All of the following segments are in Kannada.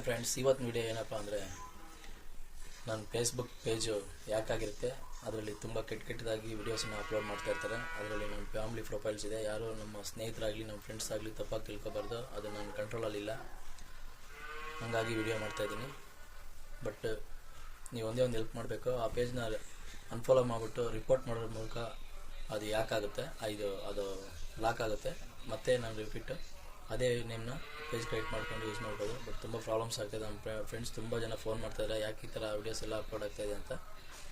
ಹಾಯ್ ಫ್ರೆಂಡ್ಸ್, ಇವತ್ತು ವಿಡಿಯೋ ಏನಪ್ಪ ಅಂದರೆ ನನ್ನ ಫೇಸ್ಬುಕ್ ಪೇಜು ಯಾಕಾಗಿರುತ್ತೆ, ಅದರಲ್ಲಿ ತುಂಬ ಕೆಟ್ಟದಾಗಿ ವಿಡಿಯೋಸನ್ನು ಅಪ್ಲೋಡ್ ಮಾಡ್ತಾ ಇರ್ತಾರೆ. ಅದರಲ್ಲಿ ನಮ್ಮ ಫ್ಯಾಮಿಲಿ ಪ್ರೊಫೈಲ್ಸ್ ಇದೆ. ಯಾರು ನಮ್ಮ ಸ್ನೇಹಿತರಾಗಲಿ ನಮ್ಮ ಫ್ರೆಂಡ್ಸ್ ಆಗಲಿ ತಪ್ಪಾಗಿ ತಿಳ್ಕೊಬಾರ್ದು. ಅದು ನನ್ನ ಕಂಟ್ರೋಲಲ್ಲಿಲ್ಲ, ಹಾಗಾಗಿ ವಿಡಿಯೋ ಮಾಡ್ತಾಯಿದ್ದೀನಿ. ಬಟ್ ನೀವು ಒಂದೇ ಒಂದು ಹೆಲ್ಪ್ ಮಾಡಬೇಕು. ಆ ಪೇಜ್ನ ಅನ್ಫಾಲೋ ಮಾಡಿಬಿಟ್ಟು ರಿಪೋರ್ಟ್ ಮಾಡೋದ್ರ ಮೂಲಕ ಅದು ಯಾಕಾಗುತ್ತೆ, ಅದು ಲಾಕ್ ಆಗುತ್ತೆ. ಮತ್ತು ನಾನು ರಿಪೀಟ್ ಅದೇ ನೇಮ್ನ ಪೇಜ್ ಕ್ರಿಯೇಟ್ ಮಾಡ್ಕೊಂಡು ಯೂಸ್ ಮಾಡ್ಬೋದು. ಬಟ್ ತುಂಬ ಪ್ರಾಬ್ಲಮ್ಸ್ ಆಗ್ತಾಯಿದೆ. ನಮ್ಮ ಫ್ರೆಂಡ್ಸ್ ತುಂಬ ಜನ ಫೋನ್ ಮಾಡ್ತಾಯಿದ್ದಾರೆ, ಯಾಕೆ ಈ ಥರ ವೀಡಿಯೋಸ್ ಎಲ್ಲ ಅಪ್ಲೋಡ್ ಆಗ್ತಾಯಿದೆ ಅಂತ.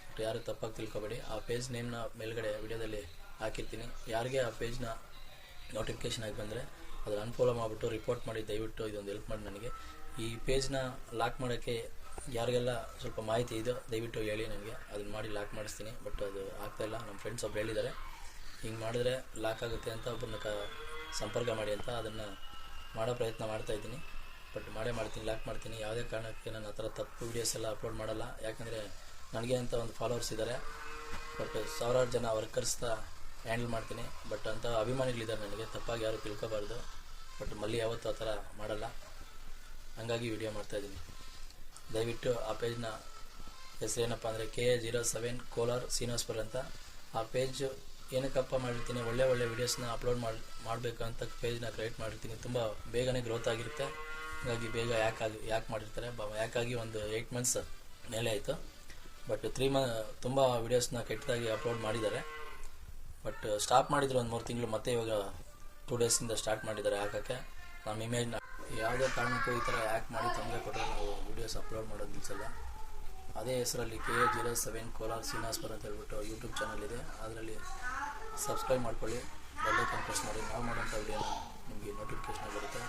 ಬಟ್ ಯಾರು ತಪ್ಪಾಗಿ ತಿಳ್ಕೊಬೇಡಿ. ಆ ಪೇಜ್ ನೇಮ್ನ ಮೇಲ್ಗಡೆ ವಿಡಿಯೋದಲ್ಲಿ ಹಾಕಿರ್ತೀನಿ. ಯಾರಿಗೆ ಆ ಪೇಜ್ನ ನೋಟಿಫಿಕೇಷನ್ ಆಗಿ ಬಂದರೆ ಅದನ್ನು ಅನ್ಫಾಲೋ ಮಾಡಿಬಿಟ್ಟು ರಿಪೋರ್ಟ್ ಮಾಡಿ. ದಯವಿಟ್ಟು ಇದೊಂದು ಹೆಲ್ಪ್ ಮಾಡಿ ನನಗೆ. ಈ ಪೇಜ್ನ ಲಾಕ್ ಮಾಡೋಕ್ಕೆ ಯಾರಿಗೆಲ್ಲ ಸ್ವಲ್ಪ ಮಾಹಿತಿ ಇದೆಯೋ ದಯವಿಟ್ಟು ಹೇಳಿ ನನಗೆ, ಅದನ್ನು ಮಾಡಿ ಲಾಕ್ ಮಾಡಿಸ್ತೀನಿ. ಬಟ್ ಅದು ಆಗ್ತಾಯಿಲ್ಲ. ನಮ್ಮ ಫ್ರೆಂಡ್ಸ್ ಒಬ್ರು ಹೇಳಿದ್ದಾರೆ, ಹಿಂಗೆ ಮಾಡಿದ್ರೆ ಲಾಕ್ ಆಗುತ್ತೆ ಅಂತ, ಒಬ್ಬರನ್ನ ಸಂಪರ್ಕ ಮಾಡಿ ಅಂತ. ಅದನ್ನು ಮಾಡೋ ಪ್ರಯತ್ನ ಮಾಡ್ತಾಯಿದ್ದೀನಿ. ಬಟ್ ಮಾಡ್ತೀನಿ, ಲಾಕ್ ಮಾಡ್ತೀನಿ. ಯಾವುದೇ ಕಾರಣಕ್ಕೆ ನಾನು ಆ ಥರ ತಪ್ಪು ವೀಡಿಯೋಸ್ ಎಲ್ಲ ಅಪ್ಲೋಡ್ ಮಾಡಲ್ಲ. ಯಾಕಂದರೆ ನನಗೆ ಅಂತ ಒಂದು ಫಾಲೋವರ್ಸ್ ಇದ್ದಾರೆ. ಬಟ್ ಸಾವಿರಾರು ಜನ ವರ್ಕರ್ಸ್ನ ಹ್ಯಾಂಡಲ್ ಮಾಡ್ತೀನಿ. ಬಟ್ ಅಂಥ ಅಭಿಮಾನಿಗಳಿದ್ದಾರೆ ನನಗೆ, ತಪ್ಪಾಗಿ ಯಾರು ತಿಳ್ಕೊಬಾರ್ದು. ಬಟ್ ಮళ్ళీ ಯಾವತ್ತೂ ಆ ಥರ ಮಾಡಲ್ಲ, ಹಾಗಾಗಿ ವಿಡಿಯೋ ಮಾಡ್ತಾಯಿದ್ದೀನಿ. ದಯವಿಟ್ಟು ಆ ಪೇಜ್ನ ಹೆಸರೇನಪ್ಪ ಅಂದರೆ KA07 ಕೋಲಾರ್ ಶ್ರೀನಿವಾಸ್ಪುರ ಅಂತ. ಆ ಪೇಜ್ ಏನಕ್ಕಪ್ಪ ಮಾಡಿರ್ತೀನಿ, ಒಳ್ಳೆ ವೀಡಿಯೋಸ್ನ ಅಪ್ಲೋಡ್ ಮಾಡಬೇಕು ಅಂತ ಪೇಜ್ನ ಕ್ರಿಯೇಟ್ ಮಾಡಿರ್ತೀನಿ. ತುಂಬ ಬೇಗನೆ ಗ್ರೋತ್ ಆಗಿರುತ್ತೆ. ಹಾಗಾಗಿ ಬೇಗ ಯಾಕೆ ಮಾಡಿರ್ತಾರೆ. ಯಾಕಾಗಿ ಒಂದು 8 ಮಂತ್ಸ್ ಮೇಲೆ ಆಯಿತು. ಬಟ್ 3 ಮಂತ್ ತುಂಬ ವೀಡಿಯೋಸ್ನ ಕೆಟ್ಟದಾಗಿ ಅಪ್ಲೋಡ್ ಮಾಡಿದ್ದಾರೆ. ಬಟ್ ಸ್ಟಾಪ್ ಮಾಡಿದ್ರು ಒಂದು 3 ತಿಂಗಳು. ಮತ್ತೆ ಇವಾಗ 2 ಡೇಸಿಂದ ಸ್ಟಾರ್ಟ್ ಮಾಡಿದ್ದಾರೆ ಹಾಕೋಕ್ಕೆ. ನಮ್ಮ ಇಮೇಜ್ನ ಯಾವುದೇ ಕಾರಣಕ್ಕೂ ಈ ಥರ ಮಾಡಿ ತೊಂದರೆ ಕೊಟ್ಟರೆ ನಾವು ವೀಡಿಯೋಸ್ ಅಪ್ಲೋಡ್ ಮಾಡೋದು ನಿಲ್ಲಿಸಲ್ಲ. ಅದೇ ಹೆಸರಲ್ಲಿ KA07 ಕೋಲಾರ್ ಶ್ರೀನಿವಾಸ್ಪುರ ಅಂತ ಹೇಳ್ಬಿಟ್ಟು ಯೂಟ್ಯೂಬ್ ಚಾನಲ್ ಇದೆ. ಅದರಲ್ಲಿ ಸಬ್ಸ್ಕ್ರೈಬ್ ಮಾಡ್ಕೊಳ್ಳಿ, ಬೆಲ್ ಐಕಾನ್ ಪ್ರೆಸ್ ಮಾಡಿ. ನಾವು ಮಾಡೋಂಥ ವಿಡಿಯೋನ ನಿಮಗೆ ನೋಟಿಫಿಕೇಷನ್ ಬರುತ್ತೆ.